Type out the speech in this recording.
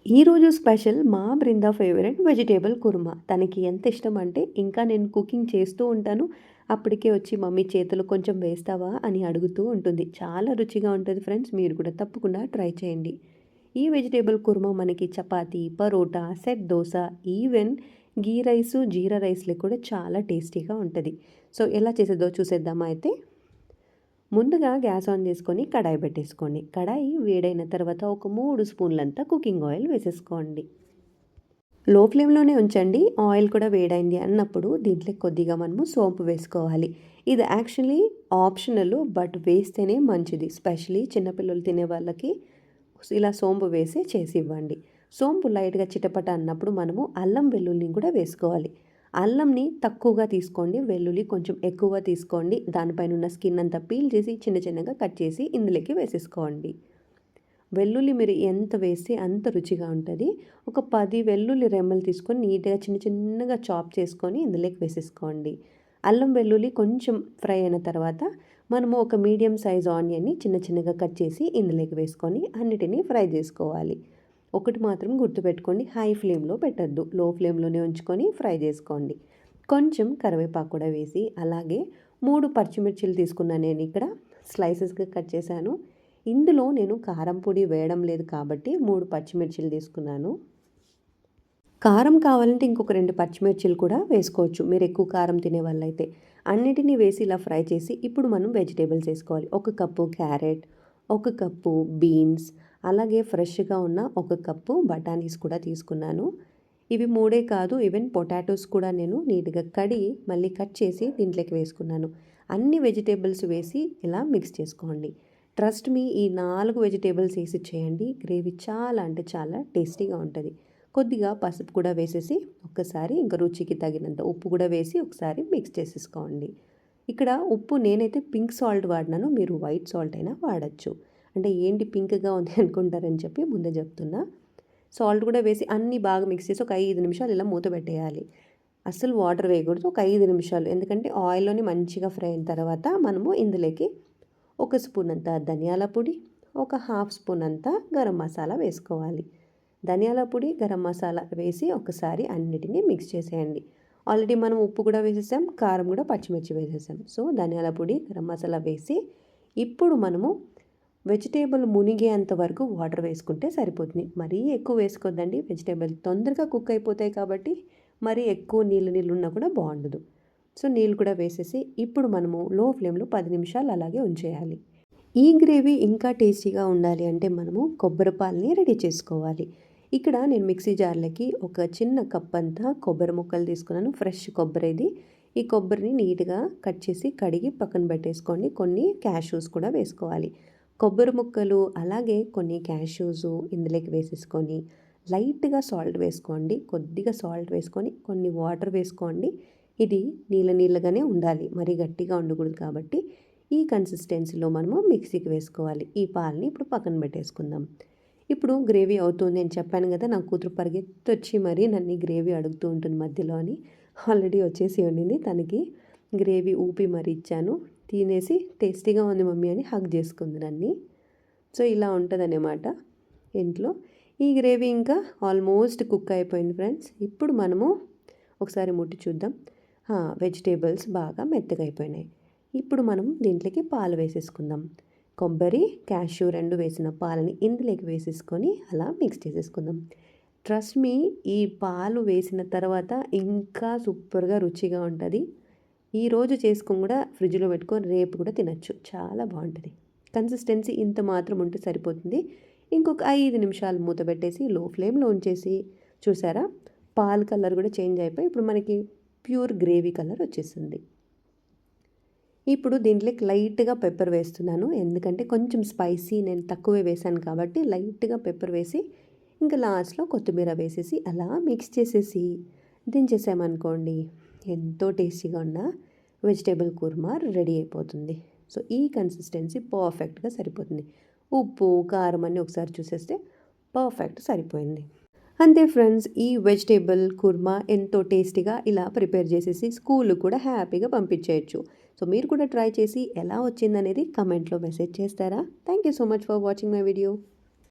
ఈరోజు స్పెషల్ మా Brinda favourite vegetable kurma. తనకి ఎంత ఇష్టం అంటే ఇంకా నేను కుకింగ్ చేస్తూ ఉంటాను. అప్పటికే వచ్చి మమ్మీ చేతులు కొంచెం వేస్తావా అని అడుగుతూ ఉంటుంది. చాలా రుచిగా ఉంటుంది ఫ్రెండ్స్. మీరు కూడా తప్పకుండా ట్రై చేయండి. ఈ వెజిటేబుల్ కుర్మా మనకి చపాతీ, పరోటా, సెట్ దోస, ఈవెన్ గీ రైసు, జీరా రైస్‌లో కూడా చాలా టేస్టీగా ఉంటది. సో ఎలా చేసేదో చూసేద్దామా అయితే? ముందుగా గ్యాస్ ఆన్ చేసుకొని కడాయి పెట్టేసుకోండి. కడాయి వేడైన తర్వాత ఒక 3 స్పూన్లంతా కుకింగ్ ఆయిల్ వేసేసుకోండి. లో ఫ్లేమ్‌లోనే ఉంచండి. ఆయిల్ కూడా వేడైంది అన్నప్పుడు దీంట్లో కొద్దిగా మనము సోంపు వేసుకోవాలి. ఇది యాక్చువల్లీ ఆప్షనల్ బట్ వేస్తేనే మంచిది. స్పెషల్లీ చిన్నపిల్లలు తినే వాళ్ళకి ఇలా సోంపు వేసి చేసి ఇవ్వండి. సోంపు లైట్‌గా చిటపట అన్నప్పుడు మనము అల్లం వెల్లుల్లిని కూడా వేసుకోవాలి. అల్లంని తక్కువగా తీసుకోండి. వెల్లుల్లి కొంచెం ఎక్కువ తీసుకోండి. దానిపైన ఉన్న స్కిన్ అంతా పీల్ చేసి చిన్న చిన్నగా కట్ చేసి ఇందులోకి వేసేసుకోండి. వెల్లుల్లి మీరు ఎంత వేస్తే అంత రుచిగా ఉంటుంది. ఒక 10 వెల్లుల్లి రెమ్మలు తీసుకొని నీట్‌గా చిన్న చిన్నగా చాప్ చేసుకొని ఇందులోకి వేసేసుకోండి. అల్లం వెల్లుల్లి కొంచెం ఫ్రై అయిన తర్వాత మనము ఒక మీడియం సైజ్ ఆనియన్‌ని చిన్న చిన్నగా కట్ చేసి ఇందులోకి వేసుకొని అన్నిటిని ఫ్రై చేసుకోవాలి. ఒకటి మాత్రం గుర్తుపెట్టుకోండి, హై ఫ్లేమ్‌లో పెట్టొద్దు. లో ఫ్లేమ్‌లోనే ఉంచుకొని ఫ్రై చేసుకోండి. కొంచెం కరివేపాకు కూడా వేసి అలాగే 3 పచ్చిమిర్చిలు తీసుకున్నాను నేను ఇక్కడ. స్లైసెస్‌గా కట్ చేశాను. ఇందులో నేను కారం పొడి వేయడం లేదు కాబట్టి 3 పచ్చిమిర్చిలు తీసుకున్నాను. కారం కావాలంటే ఇంకొక 2 పచ్చిమిర్చిలు కూడా వేసుకోవచ్చు. మీరు ఎక్కువ కారం తినేవాళ్ళైతే. అన్నిటిని వేసి ఇలా ఫ్రై చేసి ఇప్పుడు మనం వెజిటేబుల్స్ వేసుకోవాలి. 1 కప్పు క్యారెట్, 1 కప్పు బీన్స్, అలాగే ఫ్రెష్‌గా ఉన్న 1 కప్పు బఠానీస్ కూడా తీసుకున్నాను. ఇవి 3 కాదు, ఈవెన్ పొటాటోస్ కూడా నేను నీట్‌గా కడిగి మళ్ళీ కట్ చేసి దీంట్లోకి వేసుకున్నాను. అన్ని వెజిటేబుల్స్ వేసి ఇలా మిక్స్ చేసుకోండి. ట్రస్ట్ మీ, ఈ 4 వెజిటేబుల్స్ వేసి చేయండి. గ్రేవీ చాలా అంటే చాలా టేస్టీగా ఉంటది. కొద్దిగా పసుపు కూడా వేసేసి ఒక్కసారి ఇంకా రుచికి తగినంత ఉప్పు కూడా వేసి ఒకసారి మిక్స్ చేసేసుకోండి. ఇక్కడ ఉప్పు నేనైతే పింక్ సాల్ట్ వాడినాను. మీరు వైట్ సాల్ట్ అయినా వాడచ్చు. అంటే ఏంటి పింక్‌గా ఉంది అనుకుంటారని చెప్పి ముందే చెప్తున్నా. సాల్ట్ కూడా వేసి అన్నీ బాగా మిక్స్ చేసి ఒక 5 నిమిషాలు ఇలా మూత పెట్టేయాలి. అస్సలు వాటర్ వేయకూడదు. ఒక 5 నిమిషాలు. ఎందుకంటే ఆయిల్‌లోని మంచిగా ఫ్రై అయిన తర్వాత మనము ఇందులోకి ఒక స్పూన్ అంత ధనియాల పొడి, ఒక హాఫ్ స్పూన్ అంత గరం మసాలా వేసుకోవాలి. ధనియాల పొడి, గరం మసాలా వేసి ఒకసారి అన్నిటినీ మిక్స్ చేసేయండి. ఆల్రెడీ మనం ఉప్పు కూడా వేసేసాం, కారం కూడా పచ్చిమిర్చి వేసేసాం. సో ధనియాల పొడి, గరం మసాలా వేసి ఇప్పుడు మనము వెజిటేబుల్ మునిగేంత వరకు వాటర్ వేసుకుంటే సరిపోతుంది. మరీ ఎక్కువ వేసుకోవద్దండి. వెజిటేబుల్ తొందరగా కుక్ అయిపోతాయి కాబట్టి మరీ ఎక్కువ నీళ్ళు నీళ్ళు ఉన్నా కూడా బాగుండదు. సో నీళ్ళు కూడా వేసేసి ఇప్పుడు మనము లో ఫ్లేమ్‌లో 10 నిమిషాలు అలాగే ఉంచేయాలి. ఈ గ్రేవీ ఇంకా టేస్టీగా ఉండాలి అంటే మనము కొబ్బరి పాలని రెడీ చేసుకోవాలి. ఇక్కడ నేను మిక్సీ జార్‌లోకి ఒక చిన్న కప్ అంతా కొబ్బరి ముక్కలు తీసుకున్నాను. ఫ్రెష్ కొబ్బరి ఇది. ఈ కొబ్బరిని నీట్‌గా కట్ చేసి కడిగి పక్కన పెట్టేసుకోండి. కొన్ని క్యాష్యూస్ కూడా వేసుకోవాలి. కొబ్బరి ముక్కలు అలాగే కొన్ని క్యాష్యూసు ఇందులోకి వేసేసుకొని లైట్‌గా సాల్ట్ వేసుకోండి. కొద్దిగా సాల్ట్ వేసుకొని కొన్ని వాటర్ వేసుకోండి. ఇది నీళ్ళ నీళ్ళగానే ఉండాలి. మరీ గట్టిగా ఉండకూడదు కాబట్టి ఈ కన్సిస్టెన్సీలో మనము మిక్సీకి వేసుకోవాలి. ఈ పాలని ఇప్పుడు పక్కన పెట్టేసుకుందాం. ఇప్పుడు గ్రేవీ అవుతుంది అని చెప్పాను కదా, నా కూతురు పరిగెత్తొచ్చి మరీ నన్ను ఈ గ్రేవీ అడుగుతూ ఉంటుంది మధ్యలో అని. ఆల్రెడీ వచ్చేసి ఉండింది. తనకి గ్రేవీ ఊపి మరీ ఇచ్చాను. తినేసి టేస్టీగా ఉంది మమ్మీ అని హగ్ చేసుకుంది నన్ని. సో ఇలా ఉంటుందన్నమాట ఇంట్లో. ఈ గ్రేవీ ఇంకా ఆల్మోస్ట్ కుక్ అయిపోయింది ఫ్రెండ్స్. ఇప్పుడు మనము ఒకసారి ముట్టి చూద్దాం. వెజిటేబుల్స్ బాగా మెత్తగా అయిపోయినాయి. ఇప్పుడు మనం దీంట్లోకి పాలు వేసేసుకుందాం. కొబ్బరి, క్యాష్యూ 2 వేసిన పాలని ఇందులోకి వేసేసుకొని అలా మిక్స్ చేసేసుకుందాం. ట్రస్ట్ మీ, ఈ పాలు వేసిన తర్వాత ఇంకా సూపర్‌గా రుచిగా ఉంటది. ఈరోజు చేసుకొని కూడా ఫ్రిడ్జ్‌లో పెట్టుకొని రేపు కూడా తినొచ్చు. చాలా బాగుంటది. కన్సిస్టెన్సీ ఇంత మాత్రం ఉంటే సరిపోతుంది. ఇంకొక 5 నిమిషాలు మూత పెట్టేసి లో ఫ్లేమ్‌లో ఉంచేసి చూసారా, పాలు కలర్ కూడా చేంజ్ అయిపోయి ఇప్పుడు మనకి ప్యూర్ గ్రేవీ కలర్ వచ్చేసింది. ఇప్పుడు దీంట్లోకి లైట్‌గా పెప్పర్ వేస్తున్నాను. ఎందుకంటే కొంచెం స్పైసీ నేను తక్కువే వేశాను కాబట్టి లైట్‌గా పెప్పర్ వేసి ఇంకా లాస్ట్‌లో కొత్తిమీర వేసేసి అలా మిక్స్ చేసేసి దించేసామనుకోండి, ఎంతో టేస్టీగా ఉన్న వెజిటేబుల్ కుర్మా రెడీ అయిపోతుంది. సో ఈ కన్సిస్టెన్సీ పర్ఫెక్ట్‌గా సరిపోతుంది. ఉప్పు, కారం అన్నీ ఒకసారి చూసేస్తే పర్ఫెక్ట్ సరిపోయింది. అంతే ఫ్రెండ్స్, ఈ వెజిటేబుల్ కుర్మా ఎంతో టేస్టీగా ఇలా ప్రిపేర్ చేసేసి స్కూల్‌కి కూడా హ్యాపీగా పంపించేయొచ్చు. సో మీరు కూడా ట్రై చేసి ఎలా వచ్చిందనేది కమెంట్‌లో మెసేజ్ చేస్తారా? Thank you so much for watching my video.